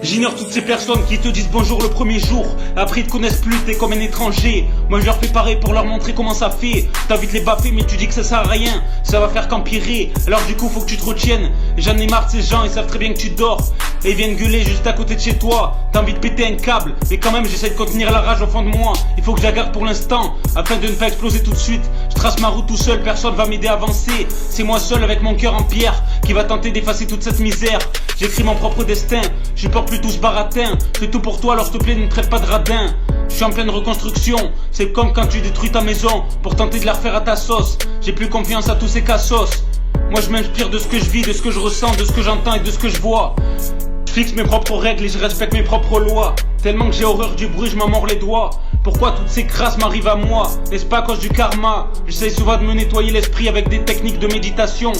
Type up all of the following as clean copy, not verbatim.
J'ignore toutes ces personnes qui te disent bonjour le premier jour. Après ils te connaissent plus, t'es comme un étranger. Moi je leur fais pareil pour leur montrer comment ça fait. T'invites les baffer mais tu dis que ça sert à rien. Ça va faire qu'empirer, alors du coup faut que tu te retiennes. J'en ai marre de ces gens, ils savent très bien que tu dors. Et ils viennent gueuler juste à côté de chez toi. T'as envie de péter un câble, mais quand même j'essaie de contenir la rage au fond de moi. Il faut que je la garde pour l'instant, afin de ne pas exploser tout de suite. Je trace ma route tout seul, personne va m'aider à avancer. C'est moi seul avec mon cœur en pierre qui va tenter d'effacer toute cette misère. J'écris mon propre destin, je porte plus tout ce baratin. Je fais tout pour toi, alors s'il te plaît ne me traite pas de radin. Je suis en pleine reconstruction, c'est comme quand tu détruis ta maison pour tenter de la refaire à ta sauce. J'ai plus confiance à tous ces cassos. Moi je m'inspire de ce que je vis, de ce que je ressens, de ce que j'entends et de ce que je vois. Je fixe mes propres règles et je respecte mes propres lois. Tellement que j'ai horreur du bruit, je m'en mords les doigts. Pourquoi toutes ces crasses m'arrivent à moi? N'est-ce pas à cause du karma? J'essaie souvent de me nettoyer l'esprit avec des techniques de méditation.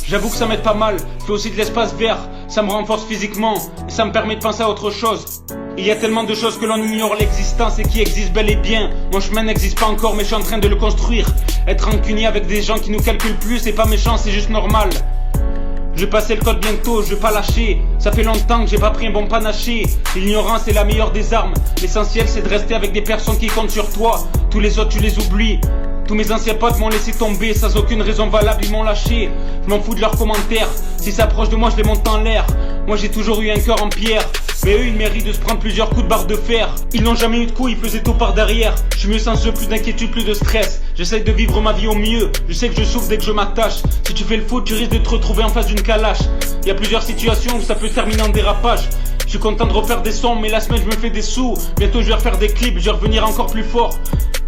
J'avoue que ça m'aide pas mal, je fais aussi de l'espace vert. Ça me renforce physiquement et ça me permet de penser à autre chose. Il y a tellement de choses que l'on ignore l'existence et qui existent bel et bien. Mon chemin n'existe pas encore mais je suis en train de le construire. Être rancunier avec des gens qui nous calculent plus, c'est pas méchant, c'est juste normal. Je vais passer le code bientôt, je vais pas lâcher. Ça fait longtemps que j'ai pas pris un bon panaché. L'ignorance est la meilleure des armes. L'essentiel c'est de rester avec des personnes qui comptent sur toi. Tous les autres tu les oublies. Tous mes anciens potes m'ont laissé tomber sans aucune raison valable, ils m'ont lâché. Je m'en fous de leurs commentaires. S'ils s'approchent de moi je les monte en l'air. Moi j'ai toujours eu un cœur en pierre. Mais eux ils méritent de se prendre plusieurs coups de barre de fer. Ils n'ont jamais eu de coups, ils faisaient tout par derrière. Je suis mieux sans eux, plus d'inquiétude, plus de stress. J'essaye de vivre ma vie au mieux. Je sais que je souffre dès que je m'attache. Si tu fais le foot, tu risques de te retrouver en face d'une calache. Il y a plusieurs situations où ça peut terminer en dérapage. Je suis content de refaire des sons, mais la semaine je me fais des sous. Bientôt je vais refaire des clips, je vais revenir encore plus fort.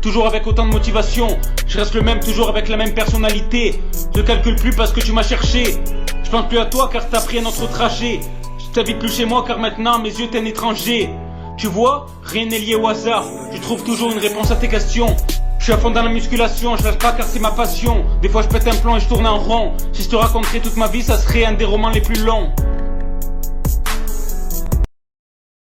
Toujours avec autant de motivation. Je reste le même, toujours avec la même personnalité. Je calcule plus parce que tu m'as cherché. Je pense plus à toi car t'as pris un autre trajet. Je t'invite plus chez moi car maintenant à mes yeux t'es un étranger. Tu vois, rien n'est lié au hasard. Je trouve toujours une réponse à tes questions. Je suis à fond dans la musculation, je lâche pas car c'est ma passion. Des fois je pète un plomb et je tourne en rond. Si je te raconterais toute ma vie, ça serait un des romans les plus longs.